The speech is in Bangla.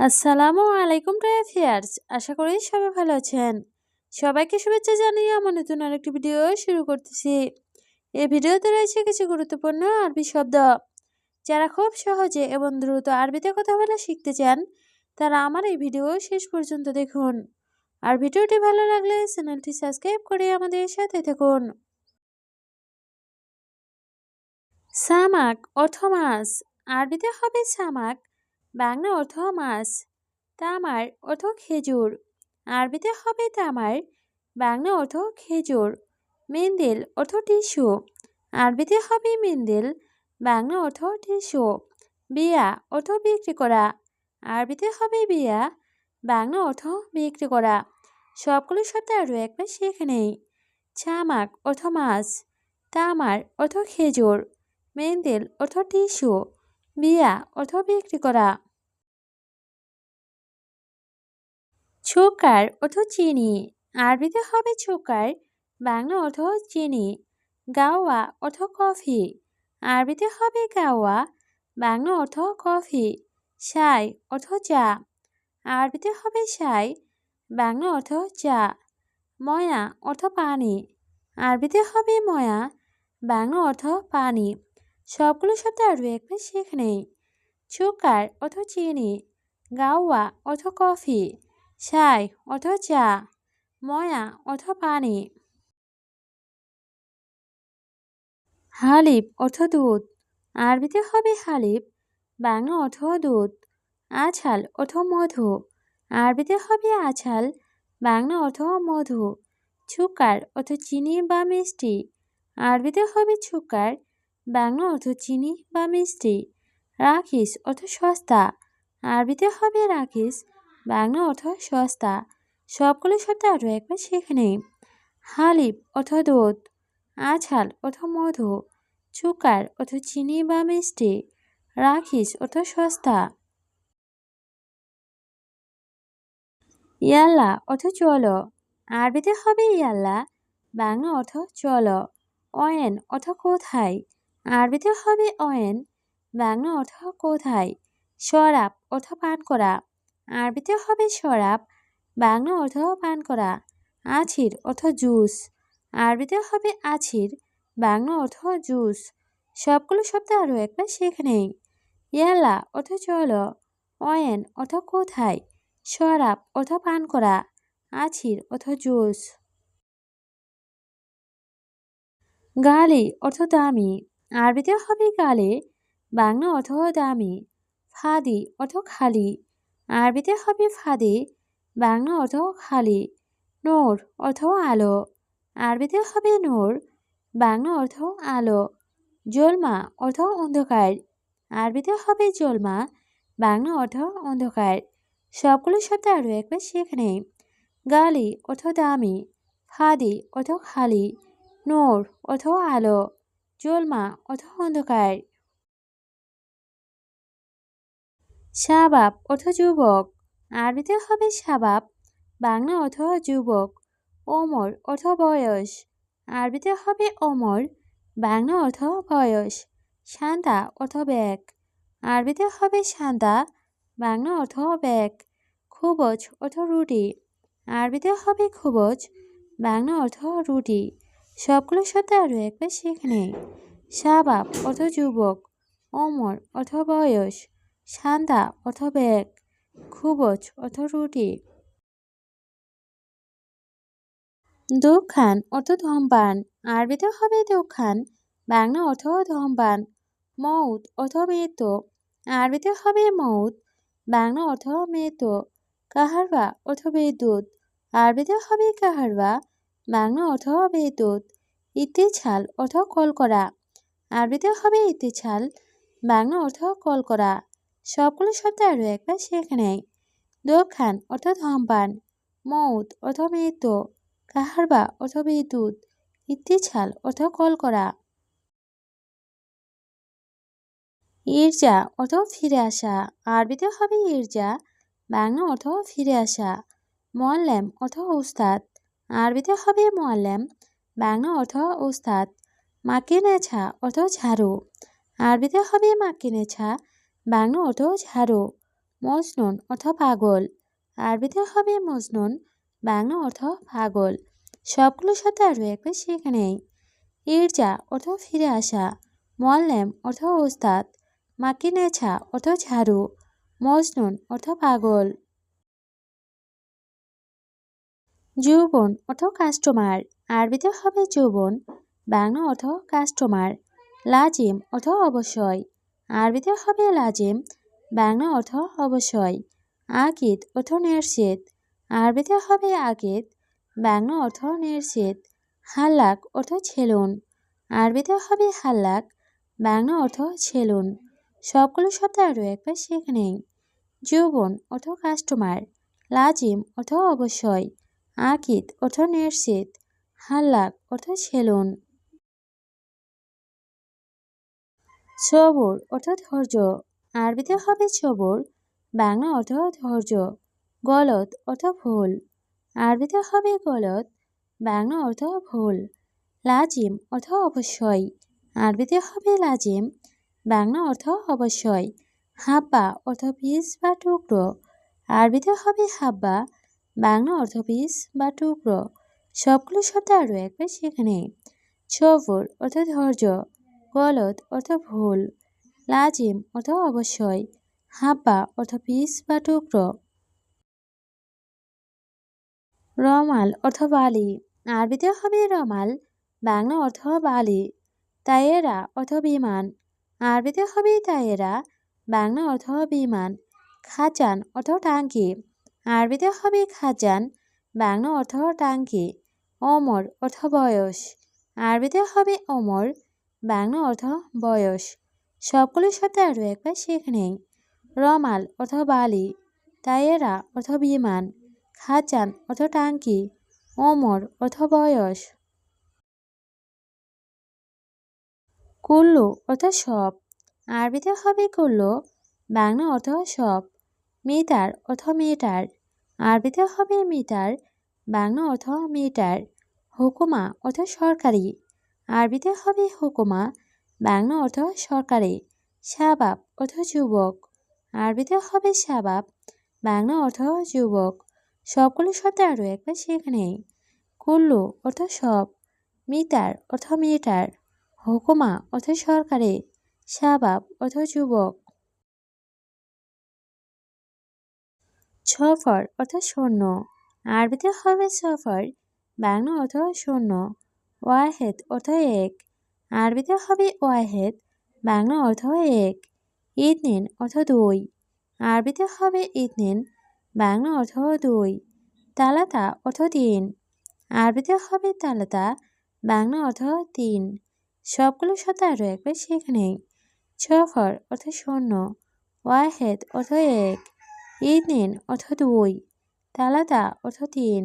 আসসালামু আলাইকুম ভিউয়ার্স, আশা করি সবাই ভালো আছেন। সবাইকে শুভেচ্ছা জানিয়ে আমার নতুন আরেকটি ভিডিও শুরু করতেছি। এই ভিডিওতে রয়েছে কিছু গুরুত্বপূর্ণ আরবি শব্দ। যারা খুব সহজে এবং দ্রুত আরবিতে কথা বলা শিখতে চান, তারা আমার এই ভিডিও শেষ পর্যন্ত দেখুন। আর ভিডিওটি ভালো লাগলে চ্যানেলটি সাবস্ক্রাইব করে আমাদের সাথে থাকুন। সামাক অর্থ মাছ। আরবিতে হবে সামাক, বাংলা অর্থ মাছ। তামার অর্থ খেজুর। আরবিতে হবে তামার, বাংলা অর্থ খেজুর। মেন্দিল অর্থ টিস্যু। আরবিতে হবে মেন্দিল, বাংলা অর্থ টিস্যু। বিয়া অর্থ বিক্রি করা। আরবিতে হবে বিয়া, বাংলা অর্থ বিক্রি করা। সবগুলো শব্দ আরও একবার শিখে নেই। ছামাক অর্থ মাছ, তামার অর্থ খেজুর, মেন্দিল অর্থ টিস্যু, বিয়া অর্থ বিক্রি করা। সুকার অর্থ চিনি। আরবিতে হবে সুকার, বাংলা অর্থ চিনি। গাওয়া অর্থ কফি। আরবিতে হবে গাওয়া, বাংলা অর্থ কফি। শাই অর্থ চা। আরবিতে হবে শাই, বাংলা অর্থ চা। ময়া অর্থ পানি। আরবিতে হবে ময়া, বাংলা অর্থ পানি। সবগুলো শব্দ আরও একবার শিখে নেই। সুকার অর্থ চিনি, গাওয়া অর্থ কফি, শাই অর্থ চা, ময়া অর্থ পানি। হালিব অর্থ দুধ। আরবিতে হবে হালিব, বাংলা অর্থ দুধ। আছাল অর্থ মধু। আরবিতে হবে আছাল, বাংলা অর্থ মধু। সুকার অর্থ চিনি বা মিষ্টি। আরবিতে হবে সুকার, বাংলা অর্থ চিনি বা মিষ্টি। রাখিস অর্থ সস্তা। আরবিতে হবে রাখিস, বাংলা অর্থ সস্তা। সবগুলো শব্দ আরও একবার শিখে নেই। হালিব অর্থ দুধ, আছাল অর্থ মধু, সুকার অর্থ চিনি বা মিষ্টি, রাখিস অর্থ সস্তা। ইয়াল্লা অর্থ চলো। আরবিতে হবে ইয়াল্লা, বাংলা অর্থ চলো। অয়েন অর্থ কোথায়। আরবিতে হবে অয়েন, বাংলা অর্থ কোথায়। শরাব অর্থ পান করা। আরবিতে হবে শরাব, বাংলা অর্থ পান করা। আছির অর্থ জুস। আরবিতে হবে আছির, বাংলা অর্থ জুস। সবগুলো শব্দ আরও একবার শিখে নেই। ইয়াল্লা অর্থ চলো, অয়েন অর্থ কোথায়, শরাব অর্থ পান করা, আছির অর্থ জুস। গালি অর্থ দামি। আরবিতে হবে গালে, বাংলা অর্থ দামি। ফাদি অর্থ খালি। আরবিতে হবে ফাদি, বাংলা অর্থ খালি। নূর অর্থ আলো। আরবিতে হবে নূর, বাংলা অর্থ আলো। জলমা অর্থ অন্ধকার। আরবিতে হবে জলমা, বাংলা অর্থ অন্ধকার। সবগুলো শব্দ আরও একবার শিখে নেই। গালি অর্থ দামি, ফাদি অর্থ খালি, নূর অর্থ আলো, জলমা অর্থ অন্ধকার। শাবাব অর্থ যুবক। আরবিতে হবে শাবাব, বাংলা অর্থ যুবক। ওমর অর্থ বয়স। আরবিতে হবে ওমর, বাংলা অর্থ বয়স। সান্তা অর্থ ব্যাগ। আরবিতে হবে সান্তা, বাংলা অর্থ ব্যাগ। খুবজ অর্থ রুটি। আরবিতে হবে খুবজ, বাংলা অর্থ রুটি। সবগুলো শব্দ আরও একবার শিখে নেই। শাবাব অর্থ যুবক, ওমর অর্থ বয়স, সান্তা অর্থ ব্যাগ, খুবজ অর্থ রুটি। দোকান অর্থ ধূমপান। আরবিতে হবে দোকান, বাংলা অর্থ ধূমপান। মৌত অর্থ মৃত্যু। আরবিতে হবে মৌত, বাংলা অর্থ মৃত্যু। কাহারবা অর্থ বিদ্যুৎ। আরবিতে হবে কাহারবা, বাংলা অর্থ বিদ্যুৎ। ইত্তেছাল অর্থ কল করা। আরবিতে হবে ইত্তেছাল, বাংলা অর্থ কল করা। সবগুলো শব্দ আরও একবার শিখে নেই। দোকান অর্থ ধূমপান, মৌত অর্থ মৃত্যু, কাহারবা অর্থ বিদ্যুৎ, ইত্তেছাল অর্থ কল করা। ইরজা অর্থ ফিরে আসা। আরবিতে হবে ইরজা, বাংলা অর্থ ফিরে আসা। মোয়াল্লেম অর্থ উস্তাদ। আরবিতে হবে মোয়াল্লেম, বাংলা অর্থ উস্তাদ। মাকিনেছা অর্থ ঝাড়ু। আরবিতে হবে মাকিনেছা, বাংলা অর্থ ঝাড়ু। মজনুন অর্থ পাগল। আরবিতে হবে মজনুন, বাংলা অর্থ পাগল। সবগুলোর সাথে আরও একবার শিখে নেই। ইরজা অর্থ ফিরে আসা, মোয়াল্লেম অর্থ ওস্তাদ, মাকিনেছা অর্থ ঝাড়ু, মজনুন অর্থ পাগল। যৌবন অর্থ কাস্টমার। আরবিতে হবে যৌবন, বাংলা অর্থ কাস্টমার। লাজিম অর্থ অবশ্যই। আরবিতে হবে লাজিম, বাংলা অর্থ অবশ্যই। আকিদ অর্থ নিশ্চিত। আরবিতে হবে আকিদ, বাংলা অর্থ নিশ্চিত। হাল্লাক অর্থ ছেলুন। আরবিতে হবে হাল্লাক, বাংলা অর্থ ছেলুন। সবগুলোর সাথে আরও একবার শিখে নেই। যৌবন অর্থ কাস্টমার, লাজিম অর্থ অবশ্যই, আকিদ অর্থ নিশ্চিত, হাল্লাক অর্থ ছেলুন। সবুর অর্থ ধৈর্য। আরবিতে হবে সবুর, বাংলা অর্থ ধৈর্য। গলত অর্থ ভুল। আরবিতে হবে গলত, বাংলা অর্থ ভুল। লাজিম অর্থ অবশ্যই। আরবিতে হবে লাজিম, বাংলা অর্থ অবশ্যই। হাব্বা অর্থ পিস বা টুকরো। আরবিতে হবে হাব্বা, বাংলা অর্থ পিস বা টুকরো। সবগুলো শব্দ আরও একবার শিখে নেই। সবুর অর্থ ধৈর্য, গলত অর্থ ভুল, লাজিম অর্থ অবশ্যই, হাব্বা অর্থ পিস বা টুকরো। রমাল অর্থ বালি। আরবিতে হবে রমাল, বাংলা অর্থ বালি। তায়েরা অর্থ বিমান। আরবিতে হবে তায়েরা, বাংলা অর্থ বিমান। খাজান অর্থ টাঙ্কি। আরবিতে হবে খাজান, বাংলা অর্থ টাঙ্কি। ওমর অর্থ বয়স। আরবিতে হবে ওমর, বাংলা অর্থ বয়স। সবগুলোর সাথে আরও একবার শিখে নেই। রমাল অর্থ বালি, তায়েরা অর্থ বিমান, খাজান অর্থ টাঙ্কি, ওমর অর্থ বয়স। কুল্লু অর্থ সব। আরবিতে হবে কুল্লু, বাংলা অর্থ সব। মিটার অর্থ মিটার। আরবিতে হবে মিটার, বাংলা অর্থ মিটার। হুকুমা অর্থ সরকারি। আরবিতে হবে হুকুমা, বাংলা অর্থ সরকারি। শাবাব অর্থ যুবক। আরবিতে হবে শাবাব, বাংলা অর্থ যুবক। সবগুলোর সাথে আরও একবার শিখে নেই। কুল্লু অর্থ সব, মিটার অর্থ মিটার, হুকুমা অর্থ সরকারি, শাবাব অর্থ যুবক। সফর অর্থ শূন্য। আরবিতে হবে সফর, বাংলা অর্থ শূন্য। ওয়াহেদ অর্থ এক। আরবিতে হবে ওয়াহেদ, বাংলা অর্থ এক। ইতনিন অর্থ দুই। আরবিতে হবে ইতনিন, বাংলা অর্থ দুই। তালাতা অর্থ তিন। আরবিতে হবে তালাতা, বাংলা অর্থ তিন। সবগুলোর সাথে আরও একবার শিখে নেই। সফর অর্থ শূন্য, ওয়াহেদ অর্থ এক, ইতনিন অর্থ দুই, তালাতা অর্থ তিন।